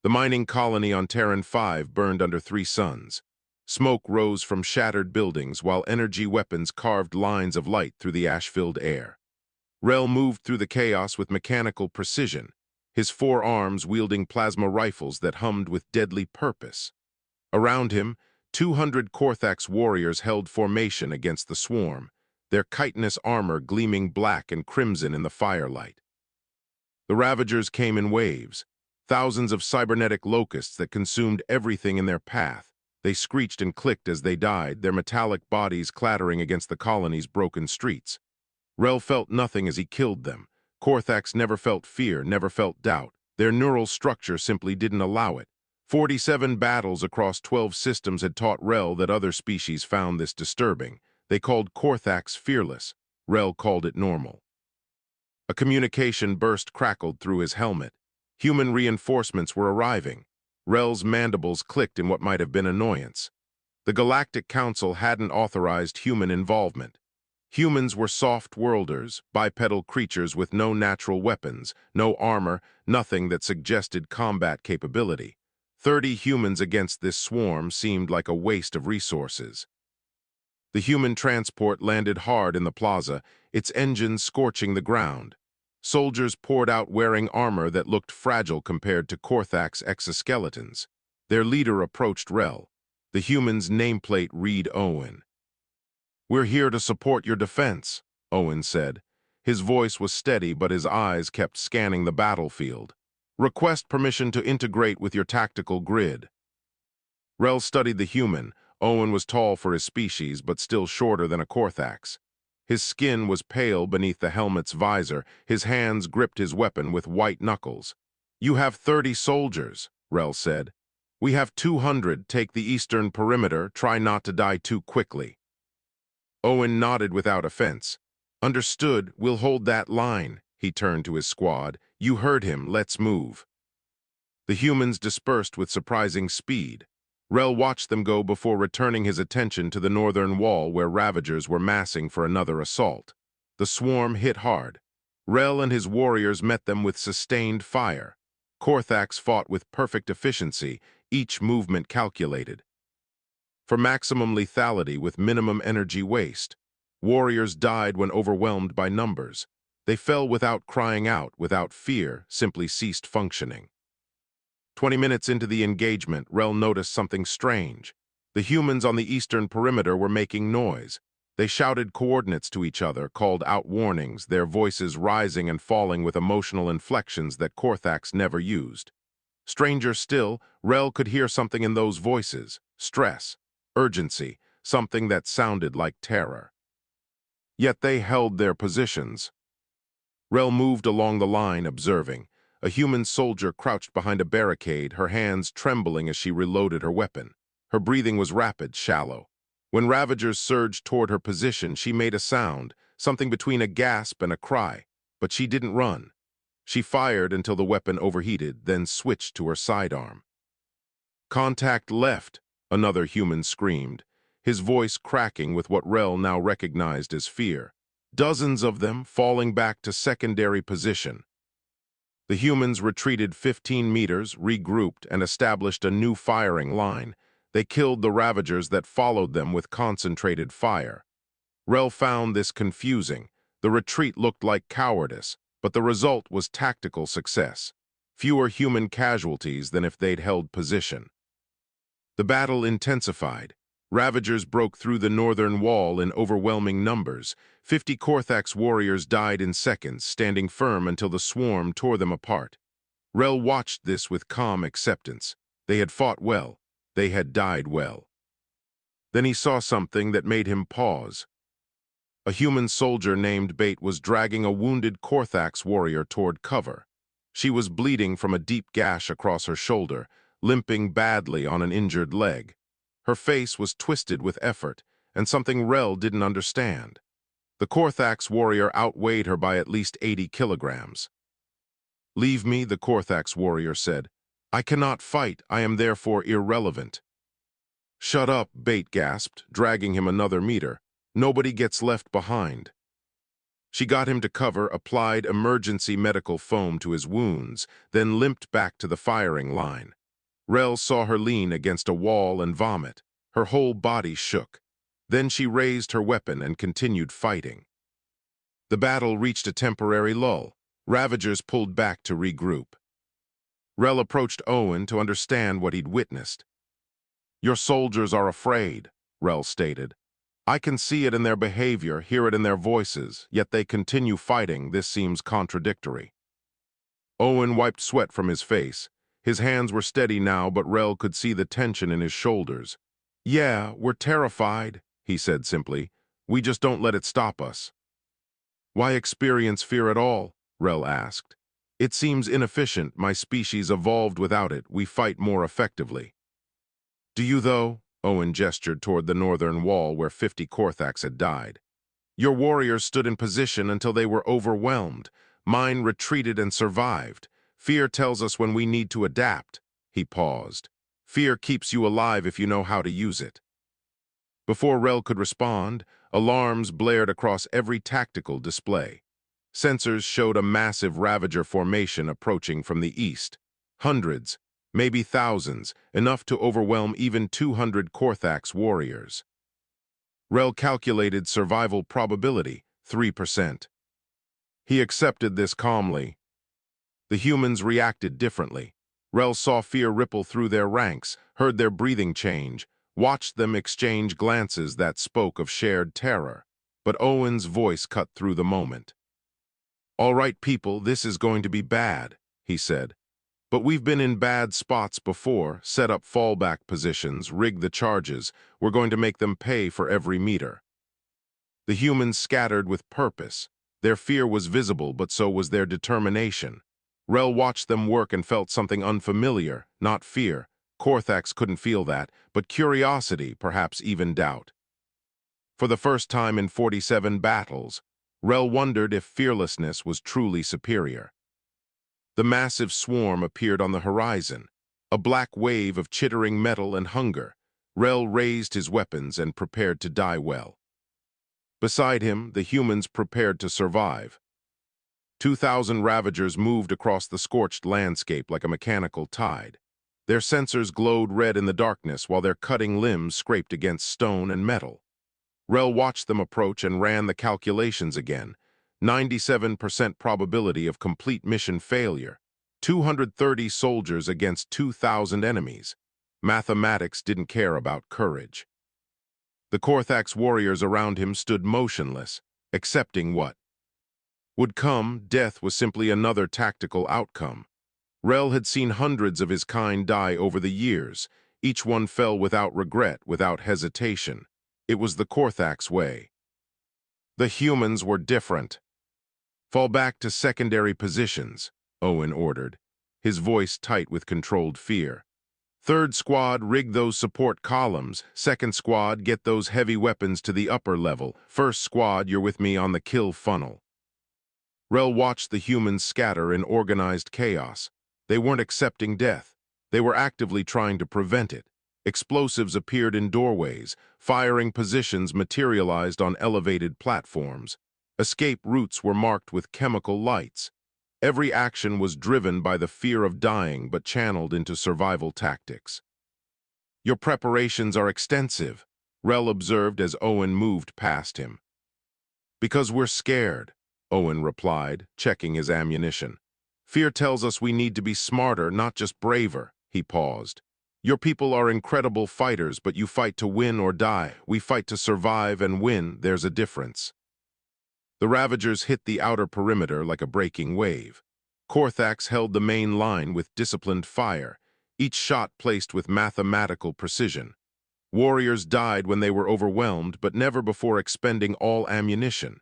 The mining colony on Terran 5 burned under 3 suns. Smoke rose from shattered buildings while energy weapons carved lines of light through the ash-filled air. Rel moved through the chaos with mechanical precision, his 4 arms wielding plasma rifles that hummed with deadly purpose. Around him, 200 Korthax warriors held formation against the swarm, their chitinous armor gleaming black and crimson in the firelight. The Ravagers came in waves, thousands of cybernetic locusts that consumed everything in their path. They screeched and clicked as they died, their metallic bodies clattering against the colony's broken streets. Rel felt nothing as he killed them. Korthax never felt fear, never felt doubt. Their neural structure simply didn't allow it. 47 battles across 12 systems had taught Rel that other species found this disturbing. They called Korthax fearless. Rel called it normal. A communication burst crackled through his helmet. Human reinforcements were arriving. Rel's mandibles clicked in what might have been annoyance. The Galactic Council hadn't authorized human involvement. Humans were soft-worlders, bipedal creatures with no natural weapons, no armor, nothing that suggested combat capability. 30 humans against this swarm seemed like a waste of resources. The human transport landed hard in the plaza, its engines scorching the ground. Soldiers poured out wearing armor that looked fragile compared to Korthax exoskeletons. Their leader approached Rel. The human's nameplate read Owen. "We're here to support your defense," Owen said. His voice was steady, but his eyes kept scanning the battlefield. "Request permission to integrate with your tactical grid." Rel studied the human. Owen was tall for his species, but still shorter than a Korthax. His skin was pale beneath the helmet's visor. His hands gripped his weapon with white knuckles. "You have 30 soldiers," Rel said. "We have 200. Take the eastern perimeter. Try not to die too quickly." Owen nodded without offense. "Understood. We'll hold that line." He turned to his squad. "You heard him. Let's move." The humans dispersed with surprising speed. Rel watched them go before returning his attention to the northern wall where Ravagers were massing for another assault. The swarm hit hard. Rel and his warriors met them with sustained fire. Korthax fought with perfect efficiency, each movement calculated. For maximum lethality with minimum energy waste, warriors died when overwhelmed by numbers. They fell without crying out, without fear, simply ceased functioning. 20 minutes into the engagement, Rel noticed something strange. The humans on the eastern perimeter were making noise. They shouted coordinates to each other, called out warnings, their voices rising and falling with emotional inflections that Korthax never used. Stranger still, Rel could hear something in those voices: stress, urgency, something that sounded like terror. Yet they held their positions. Rel moved along the line, observing. A human soldier crouched behind a barricade, her hands trembling as she reloaded her weapon. Her breathing was rapid, shallow. When Ravagers surged toward her position, she made a sound, something between a gasp and a cry, but she didn't run. She fired until the weapon overheated, then switched to her sidearm. "Contact left," another human screamed, his voice cracking with what Rel now recognized as fear. Dozens of them falling back to secondary position. The humans retreated 15 meters, regrouped, and established a new firing line. They killed the Ravagers that followed them with concentrated fire. Rel found this confusing. The retreat looked like cowardice, but the result was tactical success. Fewer human casualties than if they'd held position. The battle intensified. Ravagers broke through the northern wall in overwhelming numbers. 50 Korthax warriors died in seconds, standing firm until the swarm tore them apart. Rel watched this with calm acceptance. They had fought well. They had died well. Then he saw something that made him pause. A human soldier named Bait was dragging a wounded Korthax warrior toward cover. She was bleeding from a deep gash across her shoulder, limping badly on an injured leg. Her face was twisted with effort, and something Rel didn't understand. The Korthax warrior outweighed her by at least 80 kilograms. "Leave me," the Korthax warrior said. "I cannot fight. I am therefore irrelevant." "Shut up," Bait gasped, dragging him another meter. "Nobody gets left behind." She got him to cover, applied emergency medical foam to his wounds, then limped back to the firing line. Rel saw her lean against a wall and vomit. Her whole body shook. Then she raised her weapon and continued fighting. The battle reached a temporary lull. Ravagers pulled back to regroup. Rel approached Owen to understand what he'd witnessed. "Your soldiers are afraid," Rel stated. "I can see it in their behavior, hear it in their voices, yet they continue fighting. This seems contradictory." Owen wiped sweat from his face. His hands were steady now, but Rel could see the tension in his shoulders. "Yeah, we're terrified," he said simply. "We just don't let it stop us." "Why experience fear at all?" Rel asked. "It seems inefficient. My species evolved without it. We fight more effectively." "Do you, though?" Owen gestured toward the northern wall where 50 Korthax had died. "Your warriors stood in position until they were overwhelmed. Mine retreated and survived. Fear tells us when we need to adapt." He paused. "Fear keeps you alive if you know how to use it." Before Rel could respond, alarms blared across every tactical display. Sensors showed a massive Ravager formation approaching from the east. Hundreds, maybe thousands, enough to overwhelm even 200 Korthax warriors. Rel calculated survival probability, 3%. He accepted this calmly. The humans reacted differently. Rel saw fear ripple through their ranks, heard their breathing change, watched them exchange glances that spoke of shared terror. But Owen's voice cut through the moment. "All right, people, this is going to be bad," he said. "But we've been in bad spots before, set up fallback positions, rigged the charges. We're going to make them pay for every meter." The humans scattered with purpose. Their fear was visible, but so was their determination. Rel watched them work and felt something unfamiliar, not fear. Korthax couldn't feel that, but curiosity, perhaps even doubt. For the first time in 47 battles, Rel wondered if fearlessness was truly superior. The massive swarm appeared on the horizon, a black wave of chittering metal and hunger. Rel raised his weapons and prepared to die well. Beside him, the humans prepared to survive. 2,000 Ravagers moved across the scorched landscape like a mechanical tide. Their sensors glowed red in the darkness while their cutting limbs scraped against stone and metal. Rel watched them approach and ran the calculations again. 97% probability of complete mission failure. 230 soldiers against 2,000 enemies. Mathematics didn't care about courage. The Korthax warriors around him stood motionless, accepting what would come. Death was simply another tactical outcome. Rel had seen hundreds of his kind die over the years. Each one fell without regret, without hesitation. It was the Korthax way. The humans were different. "Fall back to secondary positions," Owen ordered, his voice tight with controlled fear. "Third squad, rig those support columns. Second squad, get those heavy weapons to the upper level. First squad, you're with me on the kill funnel." Rel watched the humans scatter in organized chaos. They weren't accepting death. They were actively trying to prevent it. Explosives appeared in doorways. Firing positions materialized on elevated platforms. Escape routes were marked with chemical lights. Every action was driven by the fear of dying but channeled into survival tactics. "Your preparations are extensive," Rel observed as Owen moved past him. "Because we're scared," Owen replied, checking his ammunition. "Fear tells us we need to be smarter, not just braver." He paused. "Your people are incredible fighters, but you fight to win or die. We fight to survive and win. There's a difference." The Ravagers hit the outer perimeter like a breaking wave. Korthax held the main line with disciplined fire, each shot placed with mathematical precision. Warriors died when they were overwhelmed, but never before expending all ammunition.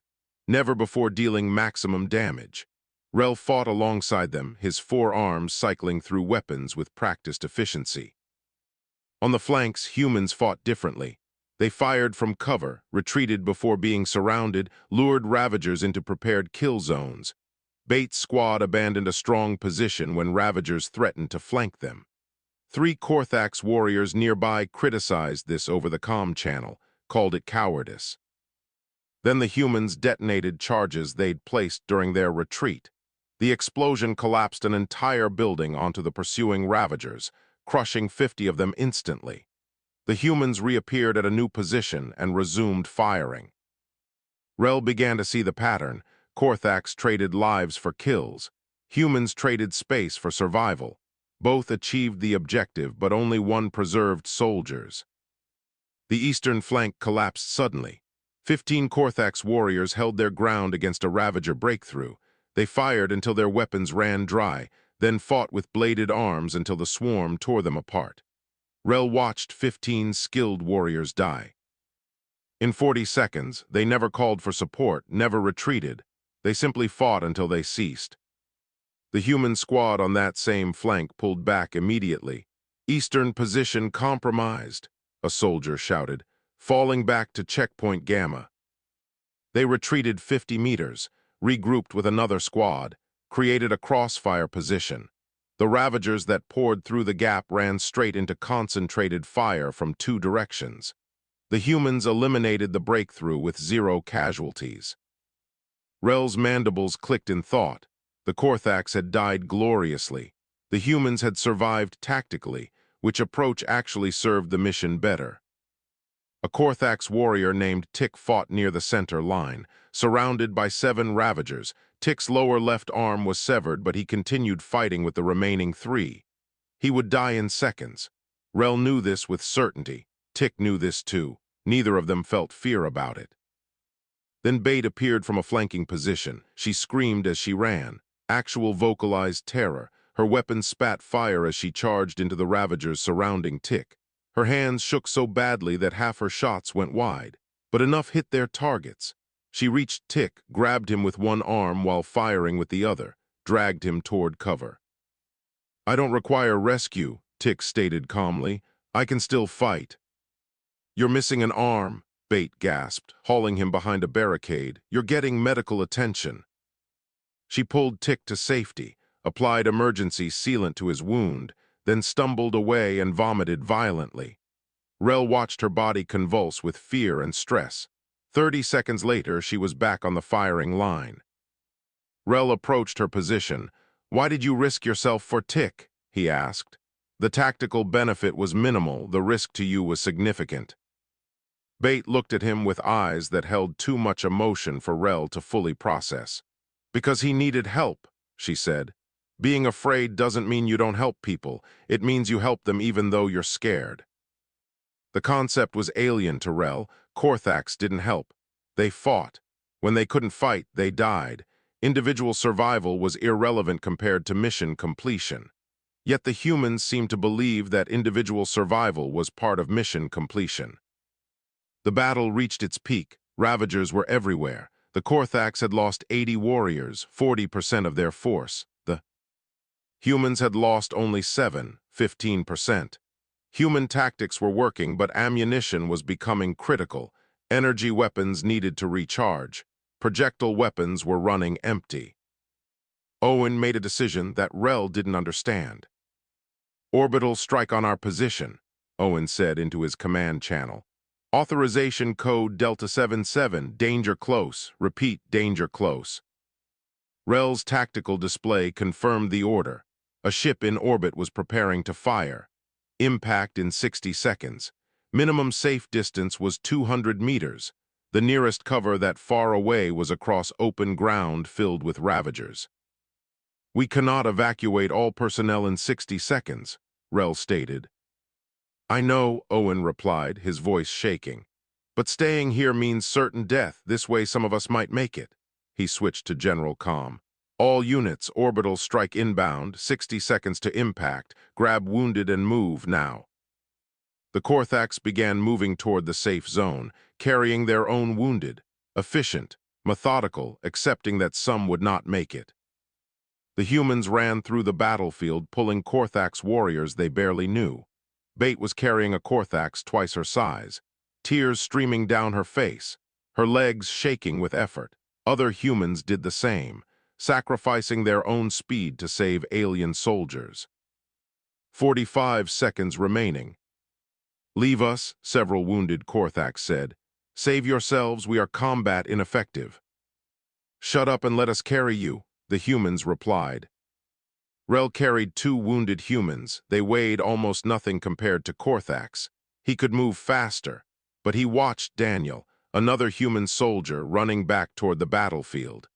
Never before dealing maximum damage. Rel fought alongside them, his four arms cycling through weapons with practiced efficiency. On the flanks, humans fought differently. They fired from cover, retreated before being surrounded, lured Ravagers into prepared kill zones. Bates' squad abandoned a strong position when Ravagers threatened to flank them. 3 Korthax warriors nearby criticized this over the comm channel, called it cowardice. Then the humans detonated charges they'd placed during their retreat. The explosion collapsed an entire building onto the pursuing Ravagers, crushing 50 of them instantly. The humans reappeared at a new position and resumed firing. Rel began to see the pattern. Korthax traded lives for kills. Humans traded space for survival. Both achieved the objective, but only one preserved soldiers. The eastern flank collapsed suddenly. 15 Korthax warriors held their ground against a Ravager breakthrough. They fired until their weapons ran dry, then fought with bladed arms until the swarm tore them apart. Rel watched 15 skilled warriors die. In 40 seconds, they never called for support, never retreated. They simply fought until they ceased. The human squad on that same flank pulled back immediately. "Eastern position compromised," a soldier shouted, falling back to checkpoint Gamma. They retreated 50 meters, regrouped with another squad, created a crossfire position. The Ravagers that poured through the gap ran straight into concentrated fire from 2 directions. The humans eliminated the breakthrough with 0 casualties. Rel's mandibles clicked in thought. The Korthax had died gloriously. The humans had survived tactically, which approach actually served the mission better. A Korthax warrior named Tick fought near the center line, surrounded by 7 Ravagers. Tick's lower left arm was severed, but he continued fighting with the remaining 3. He would die in seconds. Rel knew this with certainty. Tick knew this too. Neither of them felt fear about it. Then Bait appeared from a flanking position. She screamed as she ran. Actual vocalized terror. Her weapon spat fire as she charged into the Ravagers surrounding Tick. Her hands shook so badly that half her shots went wide, but enough hit their targets. She reached Tick, grabbed him with one arm while firing with the other, dragged him toward cover. "I don't require rescue," Tick stated calmly. "I can still fight." "You're missing an arm," Bait gasped, hauling him behind a barricade. "You're getting medical attention." She pulled Tick to safety, applied emergency sealant to his wound, then stumbled away and vomited violently. Rel watched her body convulse with fear and stress. 30 seconds later, she was back on the firing line. Rel approached her position. "Why did you risk yourself for Tick?" he asked. "The tactical benefit was minimal, the risk to you was significant." Bait looked at him with eyes that held too much emotion for Rel to fully process. "Because he needed help," she said. "Being afraid doesn't mean you don't help people. It means you help them even though you're scared." The concept was alien to Rel. Korthax didn't help. They fought. When they couldn't fight, they died. Individual survival was irrelevant compared to mission completion. Yet the humans seemed to believe that individual survival was part of mission completion. The battle reached its peak. Ravagers were everywhere. The Korthax had lost 80 warriors, 40% of their force. The humans had lost only 7, 15%. Human tactics were working, but ammunition was becoming critical. Energy weapons needed to recharge. Projectile weapons were running empty. Owen made a decision that Rel didn't understand. "Orbital strike on our position," Owen said into his command channel. "Authorization code Delta 77, danger close. Repeat, danger close." Rel's tactical display confirmed the order. A ship in orbit was preparing to fire. Impact in 60 seconds. Minimum safe distance was 200 meters. The nearest cover that far away was across open ground filled with Ravagers. "We cannot evacuate all personnel in 60 seconds, Rel stated. "I know," Owen replied, his voice shaking. "But staying here means certain death. This way some of us might make it." He switched to general comm. "All units, orbital strike inbound, 60 seconds to impact. Grab wounded and move now." The Korthax began moving toward the safe zone, carrying their own wounded. Efficient, methodical, accepting that some would not make it. The humans ran through the battlefield, pulling Korthax warriors they barely knew. Bait was carrying a Korthax twice her size, tears streaming down her face, her legs shaking with effort. Other humans did the same, sacrificing their own speed to save alien soldiers. 45 seconds remaining. "Leave us," several wounded Korthax said. Save yourselves, we are combat ineffective. Shut up and let us carry you, the humans replied. Rel carried 2 wounded humans. They weighed almost nothing compared to Korthax. He could move faster, but he watched Daniel, another human soldier, running back toward the battlefield.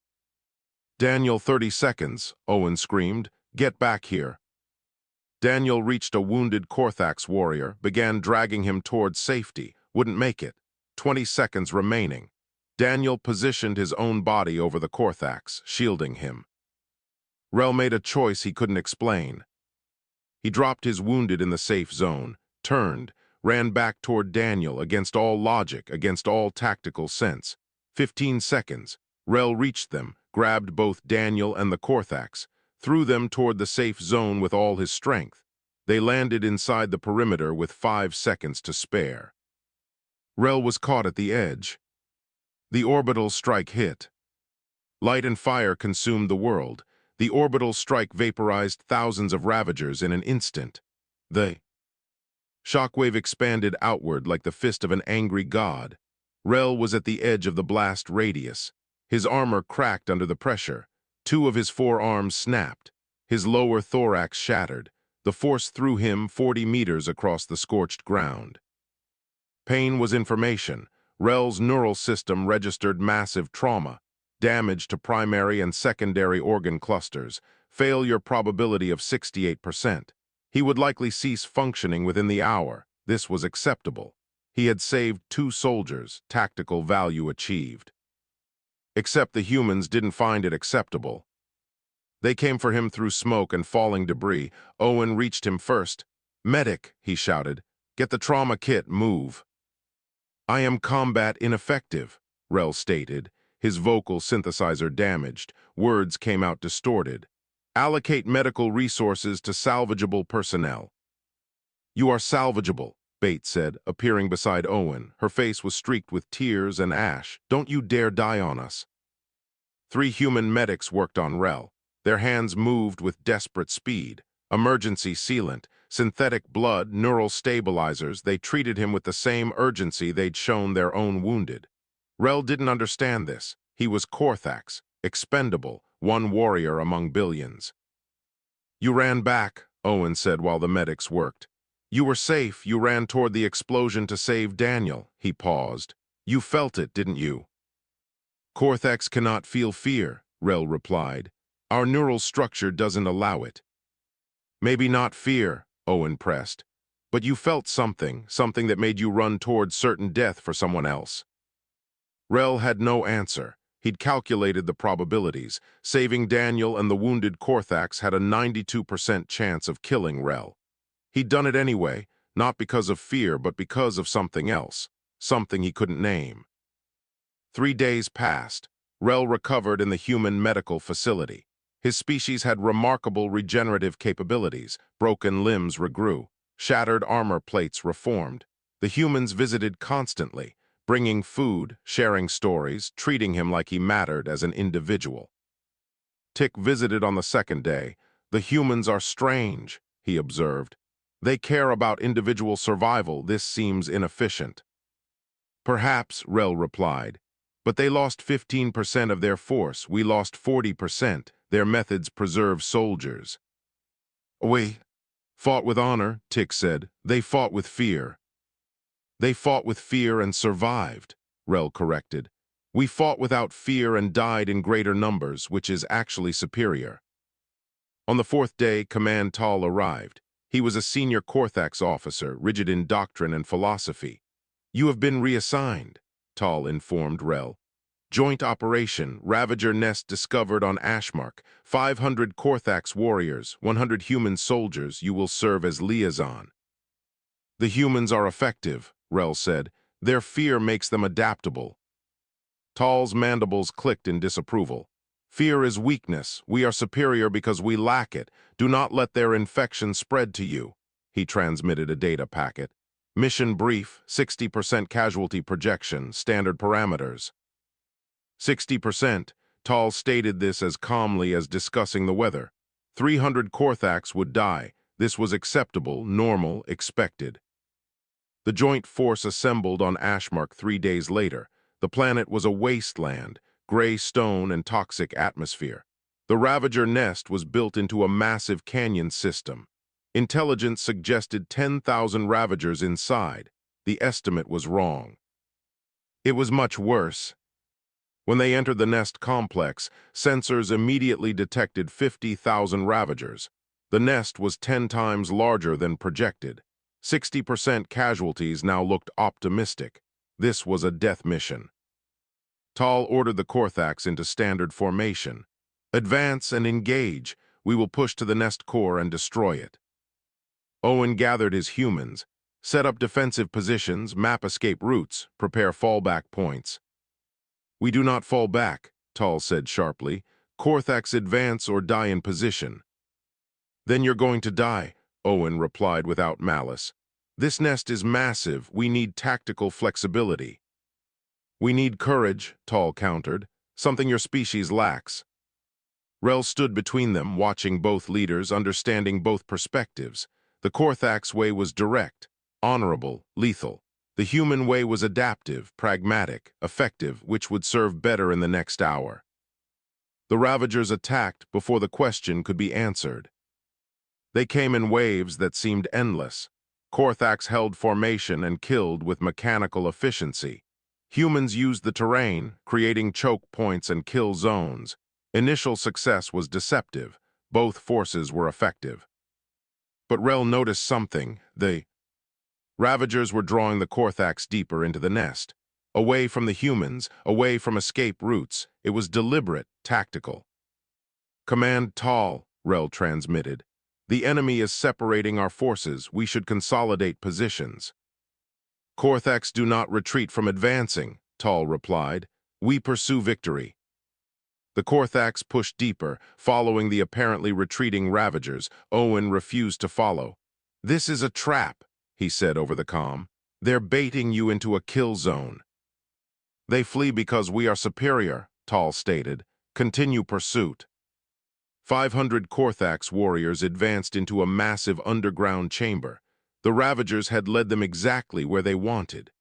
Daniel, 30 seconds, Owen screamed. Get back here. Daniel reached a wounded Korthax warrior, began dragging him towards safety. Wouldn't make it. 20 seconds remaining. Daniel positioned his own body over the Korthax, shielding him. Rel made a choice he couldn't explain. He dropped his wounded in the safe zone, turned, ran back toward Daniel against all logic, against all tactical sense. 15 seconds. Rel reached them, grabbed both Daniel and the Korthax, threw them toward the safe zone with all his strength. They landed inside the perimeter with 5 seconds to spare. Rel was caught at the edge. The orbital strike hit. Light and fire consumed the world. The orbital strike vaporized thousands of Ravagers in an instant. The shockwave expanded outward like the fist of an angry god. Rel was at the edge of the blast radius. His armor cracked under the pressure. 2 of his forearms snapped. His lower thorax shattered. The force threw him 40 meters across the scorched ground. Pain was information. Rel's neural system registered massive trauma, damage to primary and secondary organ clusters, failure probability of 68%. He would likely cease functioning within the hour. This was acceptable. He had saved 2 soldiers, tactical value achieved. Except the humans didn't find it acceptable. They came for him through smoke and falling debris. Owen reached him first. "Medic," he shouted. "Get the trauma kit, move." "I am combat ineffective," Rel stated, his vocal synthesizer damaged. Words came out distorted. "Allocate medical resources to salvageable personnel." "You are salvageable," Bates said, appearing beside Owen. Her face was streaked with tears and ash. "Don't you dare die on us." 3 human medics worked on Rel. Their hands moved with desperate speed. Emergency sealant, synthetic blood, neural stabilizers. They treated him with the same urgency they'd shown their own wounded. Rel didn't understand this. He was Korthax, expendable, one warrior among billions. "You ran back," Owen said while the medics worked. "You were safe. You ran toward the explosion to save Daniel." He paused. "You felt it, didn't you?" "Korthax cannot feel fear," Rel replied. "Our neural structure doesn't allow it." "Maybe not fear," Owen pressed, "but you felt something that made you run toward certain death for someone else." Rel had no answer. He'd calculated the probabilities. Saving Daniel and the wounded Korthax had a 92% chance of killing Rel. He'd done it anyway, not because of fear, but because of something else, something he couldn't name. 3 days passed. Rel recovered in the human medical facility. His species had remarkable regenerative capabilities. Broken limbs regrew. Shattered armor plates reformed. The humans visited constantly, bringing food, sharing stories, treating him like he mattered as an individual. Tick visited on the 2nd day. "The humans are strange," he observed. "They care about individual survival. This seems inefficient." "Perhaps," Rel replied. "But they lost 15% of their force. We lost 40%. Their methods preserve soldiers." "We fought with honor," Tick said. "They fought with fear." "They fought with fear and survived," Rel corrected. "We fought without fear and died in greater numbers, which is actually superior." On the 4th day, Command Tal arrived. He was a senior Korthax officer, rigid in doctrine and philosophy. "You have been reassigned," Tal informed Rel. "Joint operation, Ravager nest discovered on Ashmark. 500 Korthax warriors, 100 human soldiers. You will serve as liaison." "The humans are effective," Rel said. "Their fear makes them adaptable." Tal's mandibles clicked in disapproval. "Fear is weakness. We are superior because we lack it. Do not let their infection spread to you." He transmitted a data packet. "Mission brief, 60% casualty projection, standard parameters." 60%. Tal stated this as calmly as discussing the weather. 300 Korthax would die. This was acceptable, normal, expected. The joint force assembled on Ashmark 3 days later. The planet was a wasteland, gray stone and toxic atmosphere. The Ravager nest was built into a massive canyon system. Intelligence suggested 10,000 Ravagers inside. The estimate was wrong. It was much worse. When they entered the nest complex, sensors immediately detected 50,000 Ravagers. The nest was 10 times larger than projected. 60% casualties now looked optimistic. This was a death mission. Tal ordered the Korthax into standard formation. Advance and engage. We will push to the nest core and destroy it. Owen gathered his humans. Set up defensive positions, map escape routes, prepare fallback points. We do not fall back, Tal said sharply. Korthax advance or die in position. Then you're going to die, Owen replied without malice. This nest is massive. We need tactical flexibility. We need courage, Tal countered, something your species lacks. Rel stood between them, watching both leaders, understanding both perspectives. The Korthax way was direct, honorable, lethal. The human way was adaptive, pragmatic, effective, which would serve better in the next hour. The Ravagers attacked before the question could be answered. They came in waves that seemed endless. Korthax held formation and killed with mechanical efficiency. Humans used the terrain, creating choke points and kill zones. Initial success was deceptive. Both forces were effective. But Rel noticed something. The Ravagers were drawing the Korthax deeper into the nest. Away from the humans, away from escape routes. It was deliberate, tactical. Command Tal, Rel transmitted. The enemy is separating our forces. We should consolidate positions. Korthax do not retreat from advancing, Tal replied. We pursue victory. The Korthax pushed deeper, following the apparently retreating Ravagers. Owen refused to follow. This is a trap, he said over the comm. They're baiting you into a kill zone. They flee because we are superior, Tal stated. Continue pursuit. 500 Korthax warriors advanced into a massive underground chamber. The Ravagers had led them exactly where they wanted.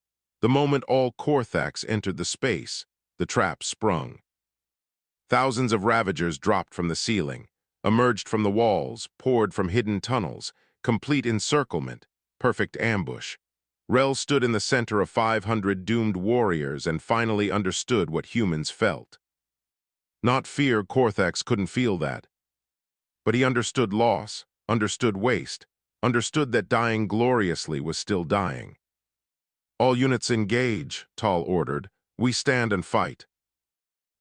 The moment all Korthax entered the space, the trap sprung. Thousands of Ravagers dropped from the ceiling, emerged from the walls, poured from hidden tunnels, complete encirclement, perfect ambush. Rel stood in the center of 500 doomed warriors and finally understood what humans felt. Not fear, Korthax couldn't feel that. But he understood loss, understood waste, understood that dying gloriously was still dying. All units engage, Tal ordered. We stand and fight.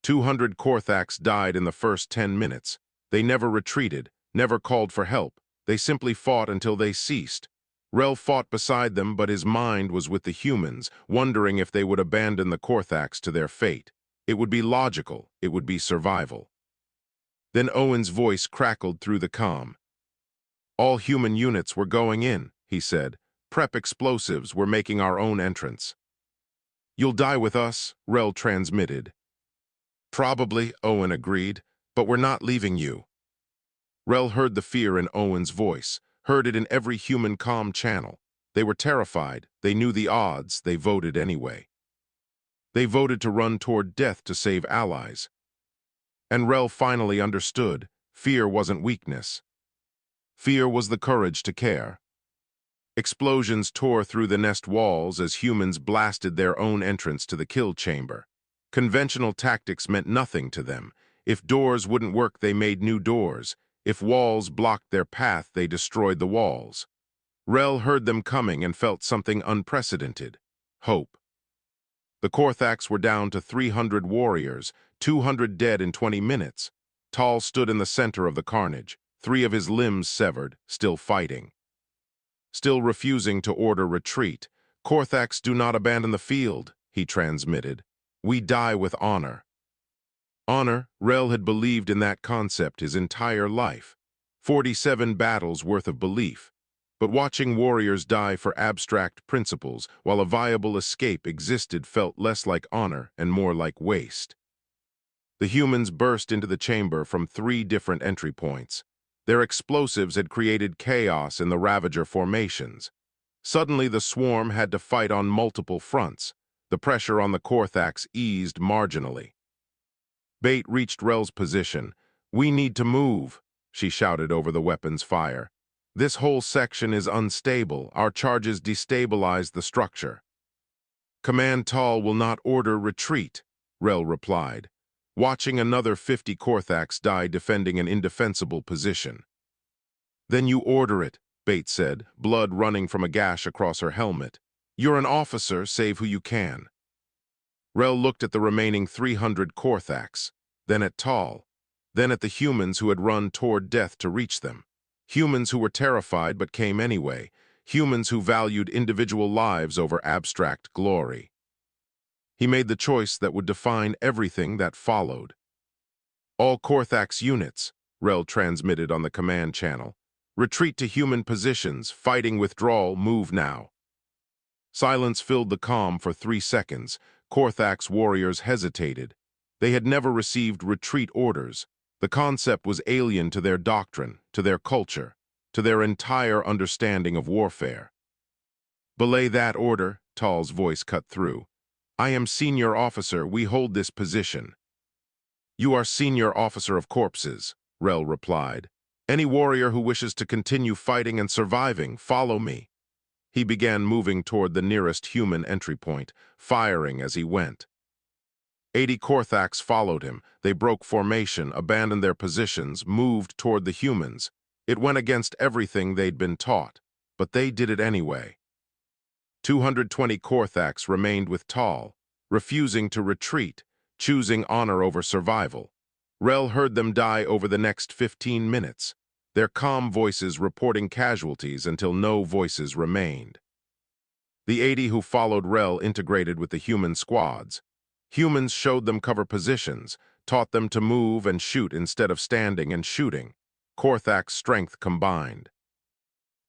200 Korthax died in the first 10 minutes. They never retreated, never called for help. They simply fought until they ceased. Rel fought beside them, but his mind was with the humans, wondering if they would abandon the Korthax to their fate. It would be logical. It would be survival. Then Owen's voice crackled through the comm. All human units were going in, he said. Prep explosives, we're making our own entrance. You'll die with us, Rel transmitted. Probably, Owen agreed, but we're not leaving you. Rel heard the fear in Owen's voice, heard it in every human comm channel. They were terrified, they knew the odds, they voted anyway. They voted to run toward death to save allies. And Rel finally understood, fear wasn't weakness. Fear was the courage to care. Explosions tore through the nest walls as humans blasted their own entrance to the kill chamber. Conventional tactics meant nothing to them. If doors wouldn't work, they made new doors. If walls blocked their path, they destroyed the walls. Rel heard them coming and felt something unprecedented. Hope. The Korthax were down to 300 warriors, 200 dead in 20 minutes. Tal stood in the center of the carnage, 3 of his limbs severed, still fighting. Still refusing to order retreat. Korthax do not abandon the field, he transmitted. We die with honor. Honor, Rel had believed in that concept his entire life. 47 battles worth of belief. But watching warriors die for abstract principles while a viable escape existed felt less like honor and more like waste. The humans burst into the chamber from 3 different entry points. Their explosives had created chaos in the Ravager formations. Suddenly, the swarm had to fight on multiple fronts. The pressure on the Korthax eased marginally. Bait reached Rel's position. "We need to move," she shouted over the weapon's fire. "This whole section is unstable. Our charges destabilize the structure." "Command Tal will not order retreat," Rel replied, watching another 50 Korthax die defending an indefensible position. "Then you order it," Bait said, blood running from a gash across her helmet. "You're an officer, save who you can." Rel looked at the remaining 300 Korthax, then at Tal, then at the humans who had run toward death to reach them. Humans who were terrified but came anyway. Humans who valued individual lives over abstract glory. He made the choice that would define everything that followed. "All Korthax units," Rel transmitted on the command channel. "Retreat to human positions, fighting withdrawal, move now." Silence filled the comm for 3 seconds. Korthax warriors hesitated. They had never received retreat orders. The concept was alien to their doctrine, to their culture, to their entire understanding of warfare. "Belay that order," Tal's voice cut through. "I am senior officer. We hold this position." "You are senior officer of corpses," Rel replied. "Any warrior who wishes to continue fighting and surviving, follow me." He began moving toward the nearest human entry point, firing as he went. 80 Korthax followed him. They broke formation, abandoned their positions, moved toward the humans. It went against everything they'd been taught, but they did it anyway. 220 Korthax remained with Tal, refusing to retreat, choosing honor over survival. Rel heard them die over the next 15 minutes, their calm voices reporting casualties until no voices remained. The 80 who followed Rel integrated with the human squads. Humans showed them cover positions, taught them to move and shoot instead of standing and shooting. Korthax strength combined.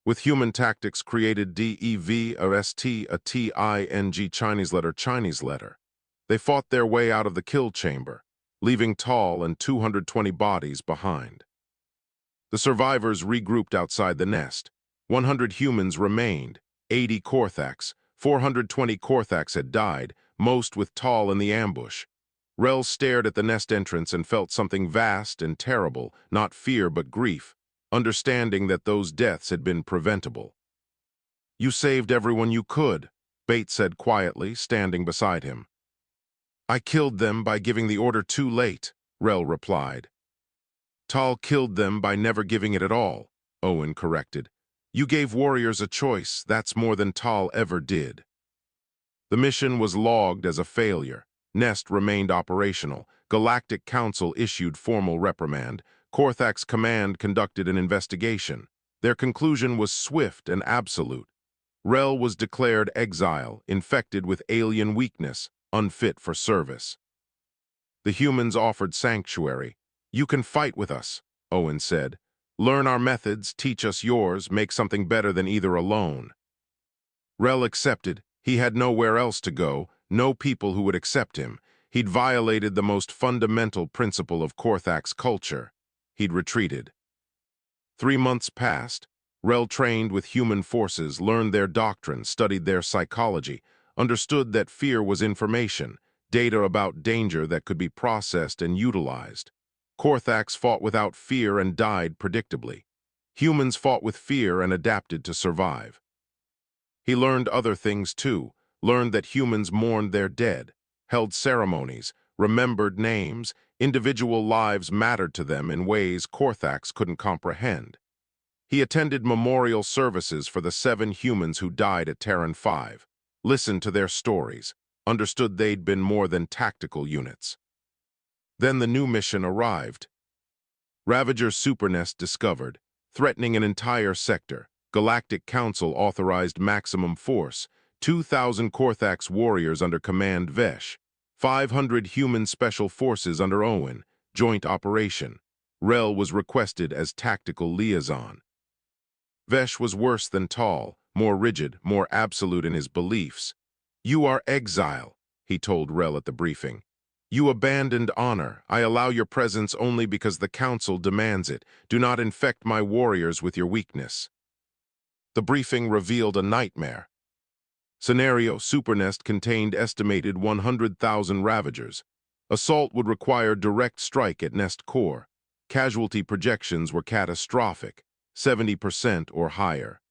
With human tactics created DEV, a ST, a TING Chinese letter. They fought their way out of the kill chamber, leaving Tal and 220 bodies behind. The survivors regrouped outside the nest. 100 humans remained, 80 Korthax. 420 Korthax had died, most with Tal in the ambush. Rel stared at the nest entrance and felt something vast and terrible, not fear but grief, understanding that those deaths had been preventable. "You saved everyone you could," Bait said quietly, standing beside him. "I killed them by giving the order too late," Rel replied. "Tal killed them by never giving it at all," Owen corrected. "You gave warriors a choice. That's more than Tal ever did." The mission was logged as a failure. Nest remained operational. Galactic Council issued formal reprimand. Korthax Command conducted an investigation. Their conclusion was swift and absolute. Rel was declared exile, infected with alien weakness, unfit for service. The humans offered sanctuary. "You can fight with us," Owen said. "Learn our methods, teach us yours, make something better than either alone." Rel accepted. He had nowhere else to go, no people who would accept him. He'd violated the most fundamental principle of Korthax culture. He'd retreated. 3 months passed. Rel trained with human forces, learned their doctrine, studied their psychology, understood that fear was information, data about danger that could be processed and utilized. Korthax fought without fear and died predictably. Humans fought with fear and adapted to survive. He learned other things too, learned that humans mourned their dead, held ceremonies, remembered names, individual lives mattered to them in ways Korthax couldn't comprehend. He attended memorial services for the 7 humans who died at Terran 5, listened to their stories, understood they'd been more than tactical units. Then the new mission arrived. Ravager's supernest discovered, threatening an entire sector. Galactic Council authorized maximum force, 2,000 Korthax warriors under command Vesh, 500 human special forces under Owen, joint operation. Rel was requested as tactical liaison. Vesh was worse than Tal, more rigid, more absolute in his beliefs. "You are exile," he told Rel at the briefing. "You abandoned honor. I allow your presence only because the Council demands it. Do not infect my warriors with your weakness." The briefing revealed a nightmare. Scenario: Supernest contained estimated 100,000 Ravagers. Assault would require direct strike at Nest core. Casualty projections were catastrophic, 70% or higher.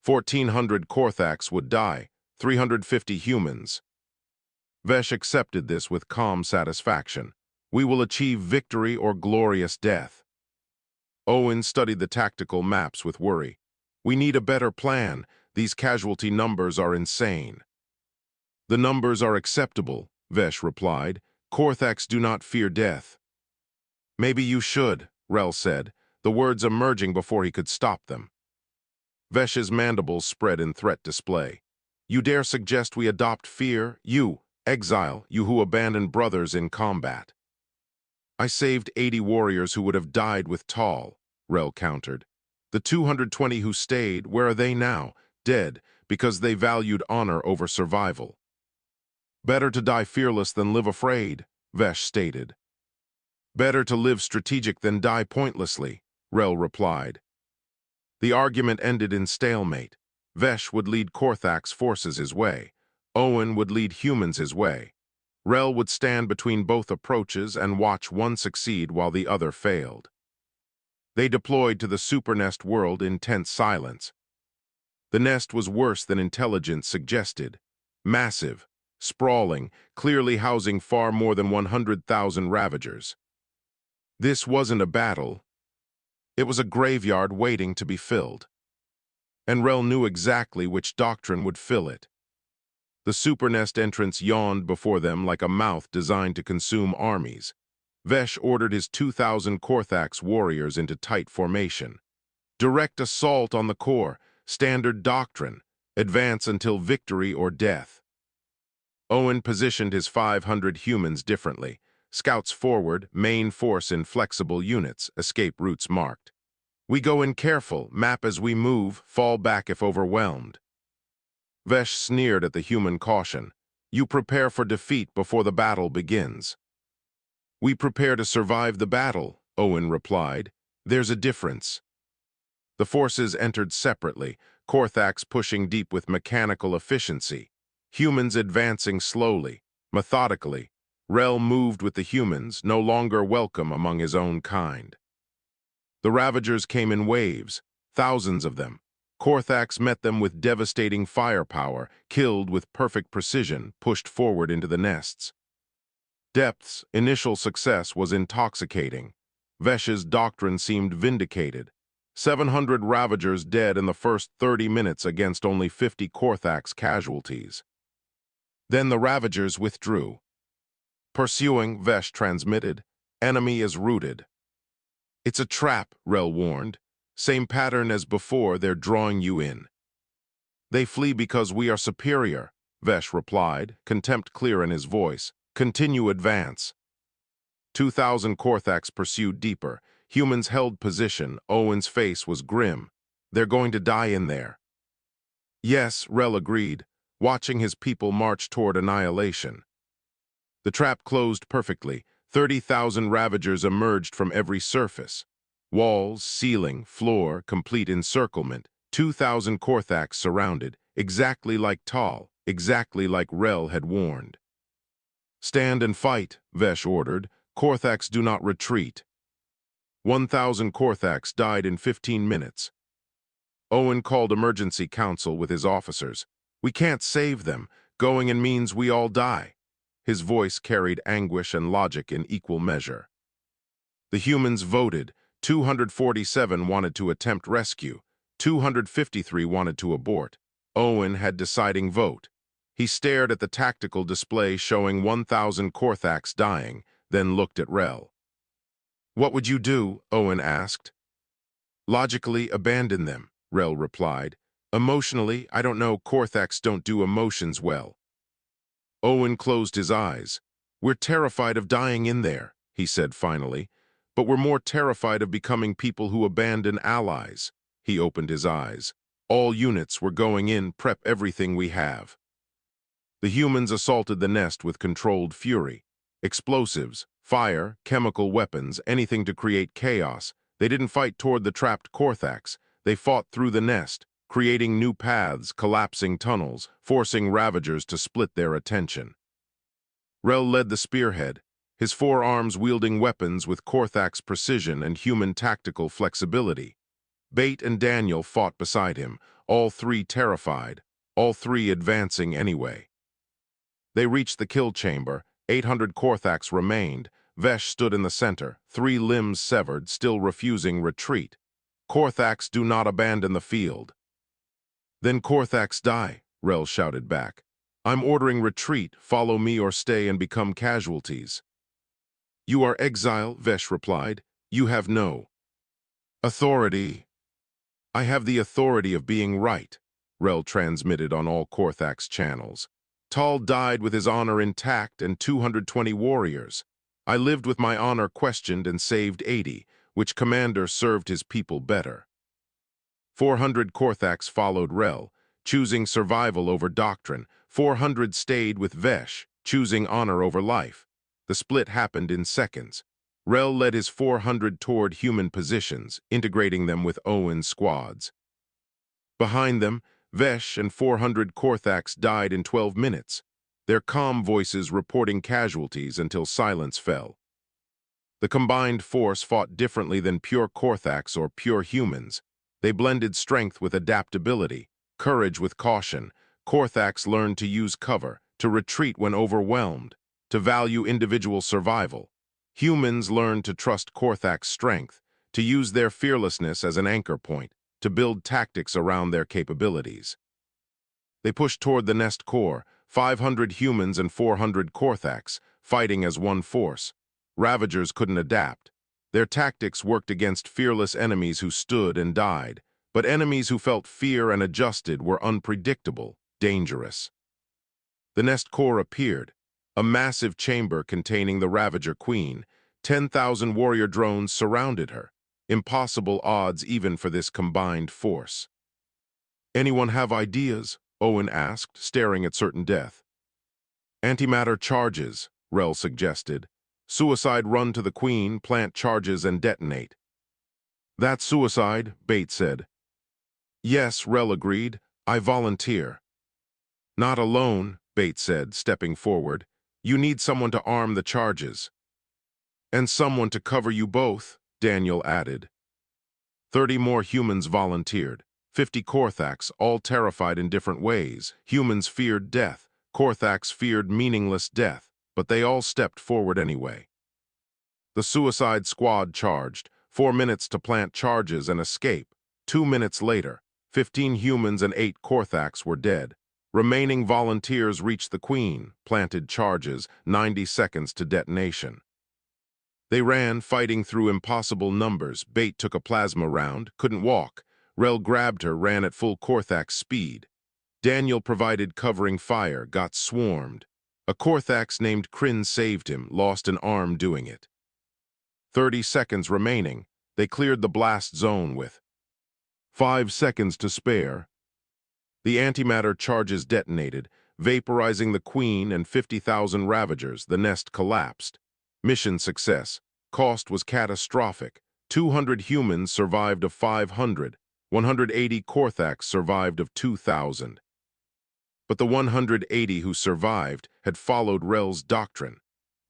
1,400 Korthax would die, 350 humans. Vesh accepted this with calm satisfaction. We will achieve victory or glorious death. Owen studied the tactical maps with worry. We need a better plan. These casualty numbers are insane. The numbers are acceptable, Vesh replied. Korthax do not fear death. Maybe you should, Rel said, the words emerging before he could stop them. Vesh's mandibles spread in threat display. You dare suggest we adopt fear? You, exile, you who abandoned brothers in combat. I saved 80 warriors who would have died with Tal, Rel countered. The 220 who stayed, where are they now? Dead, because they valued honor over survival. Better to die fearless than live afraid, Vesh stated. Better to live strategic than die pointlessly, Rel replied. The argument ended in stalemate. Vesh would lead Korthax forces his way. Owen would lead humans his way. Rel would stand between both approaches and watch one succeed while the other failed. They deployed to the Supernest world in tense silence. The nest was worse than intelligence suggested. Massive, sprawling, clearly housing far more than 100,000 Ravagers. This wasn't a battle. It was a graveyard waiting to be filled. And Rel knew exactly which doctrine would fill it. The Supernest entrance yawned before them like a mouth designed to consume armies. Vesh ordered his 2,000 Korthax warriors into tight formation. Direct assault on the core, standard doctrine, advance until victory or death. Owen positioned his 500 humans differently. Scouts forward, main force in flexible units, escape routes marked. We go in careful, map as we move, fall back if overwhelmed. Vesh sneered at the human caution. You prepare for defeat before the battle begins. We prepare to survive the battle, Owen replied. There's a difference. The forces entered separately, Korthax pushing deep with mechanical efficiency, humans advancing slowly, methodically. Rel moved with the humans, no longer welcome among his own kind. The Ravagers came in waves, thousands of them. Korthax met them with devastating firepower, killed with perfect precision, pushed forward into the nests. Depth's initial success was intoxicating. Vesh's doctrine seemed vindicated. 700 Ravagers dead in the first 30 minutes against only 50 Korthax casualties. Then the Ravagers withdrew. Pursuing, Vesh transmitted, enemy is routed. It's a trap, Rel warned. Same pattern as before, they're drawing you in. They flee because we are superior, Vesh replied, contempt clear in his voice. Continue advance. 2,000 Korthax pursued deeper. Humans held position. Owen's face was grim. They're going to die in there. Yes, Rel agreed, watching his people march toward annihilation. The trap closed perfectly. 30,000 Ravagers emerged from every surface. Walls, ceiling, floor, complete encirclement. 2,000 Korthax surrounded, exactly like Tal, exactly like Rel had warned. Stand and fight, Vesh ordered. Korthax do not retreat. 1,000 Korthax died in 15 minutes. Owen called emergency council with his officers. We can't save them. Going in means we all die. His voice carried anguish and logic in equal measure. The humans voted. 247 wanted to attempt rescue. 253 wanted to abort. Owen had deciding vote. He stared at the tactical display showing 1,000 Korthax dying, then looked at Rel. What would you do? Owen asked. Logically, abandon them, Rel replied. Emotionally, I don't know, Korthax don't do emotions well. Owen closed his eyes. We're terrified of dying in there, he said finally, but we're more terrified of becoming people who abandon allies. He opened his eyes. All units were going in, prep everything we have. The humans assaulted the nest with controlled fury. Explosives, fire, chemical weapons, anything to create chaos. They didn't fight toward the trapped Korthax. They fought through the nest, creating new paths, collapsing tunnels, forcing ravagers to split their attention. Rel led the spearhead, his forearms wielding weapons with Korthak's precision and human tactical flexibility. Bait and Daniel fought beside him, all three terrified, all three advancing anyway. They reached the kill chamber. 800 Korthaks remained. Vesh stood in the center, 3 limbs severed, still refusing retreat. Korthaks do not abandon the field. Then Korthaks die, Rel shouted back. I'm ordering retreat, follow me or stay and become casualties. You are exile, Vesh replied. You have no authority. I have the authority of being right, Rel transmitted on all Korthak's channels. Tal died with his honor intact and 220 warriors. I lived with my honor questioned and saved 80, which commander served his people better. 400 Korthaks followed Rel, choosing survival over doctrine. 400 stayed with Vesh, choosing honor over life. The split happened in seconds. Rel led his 400 toward human positions, integrating them with Owen's squads. Behind them, Vesh and 400 Korthaks died in 12 minutes, their calm voices reporting casualties until silence fell. The combined force fought differently than pure Korthaks or pure humans. They blended strength with adaptability, courage with caution. Korthaks learned to use cover, to retreat when overwhelmed, to value individual survival. Humans learned to trust Korthak's strength, to use their fearlessness as an anchor point, to build tactics around their capabilities. They pushed toward the nest core, 500 humans and 400 Korthaks, fighting as one force. Ravagers couldn't adapt. Their tactics worked against fearless enemies who stood and died, but enemies who felt fear and adjusted were unpredictable, dangerous. The nest core appeared, a massive chamber containing the Ravager Queen. 10,000 warrior drones surrounded her. Impossible odds even for this combined force. Anyone have ideas? Owen asked, staring at certain death. Antimatter charges, Rel suggested. Suicide run to the Queen, plant charges and detonate. That's suicide, Bait said. Yes, Rel agreed. I volunteer. Not alone, Bait said, stepping forward. You need someone to arm the charges. And someone to cover you both, Daniel added. 30 more humans volunteered. 50 Korthaks, all terrified in different ways. Humans feared death. Korthaks feared meaningless death, but they all stepped forward anyway. The suicide squad charged. 4 minutes to plant charges and escape. 2 minutes later, 15 humans and 8 Korthaks were dead. Remaining volunteers reached the Queen, planted charges, 90 seconds to detonation. They ran, fighting through impossible numbers. Bait took a plasma round, couldn't walk. Rel grabbed her, ran at full Korthak speed. Daniel provided covering fire, got swarmed. A Korthaks named Kryn saved him, lost an arm doing it. 30 seconds remaining. They cleared the blast zone with 5 seconds to spare. The antimatter charges detonated, vaporizing the Queen and 50,000 Ravagers. The nest collapsed. Mission success. Cost was catastrophic. 200 humans survived of 500. 180 Korthaks survived of 2,000. But the 180 who survived had followed Rel's doctrine.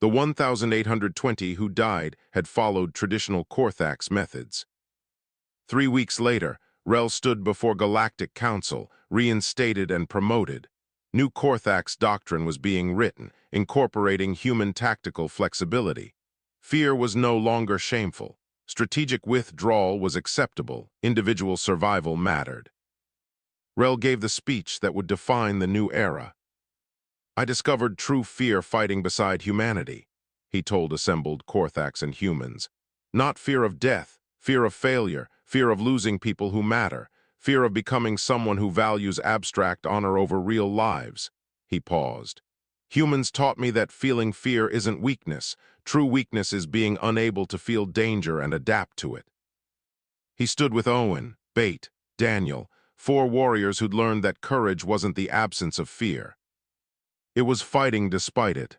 The 1,820 who died had followed traditional Korthaks methods. 3 weeks later, Rel stood before Galactic Council, reinstated and promoted. New Korthaks doctrine was being written, incorporating human tactical flexibility. Fear was no longer shameful. Strategic withdrawal was acceptable. Individual survival mattered. Rel gave the speech that would define the new era. I discovered true fear fighting beside humanity, he told assembled Korthaks and humans. Not fear of death, fear of failure, fear of losing people who matter, fear of becoming someone who values abstract honor over real lives. He paused. Humans taught me that feeling fear isn't weakness. True weakness is being unable to feel danger and adapt to it. He stood with Owen, Bait, Daniel, 4 warriors who'd learned that courage wasn't the absence of fear. It was fighting despite it.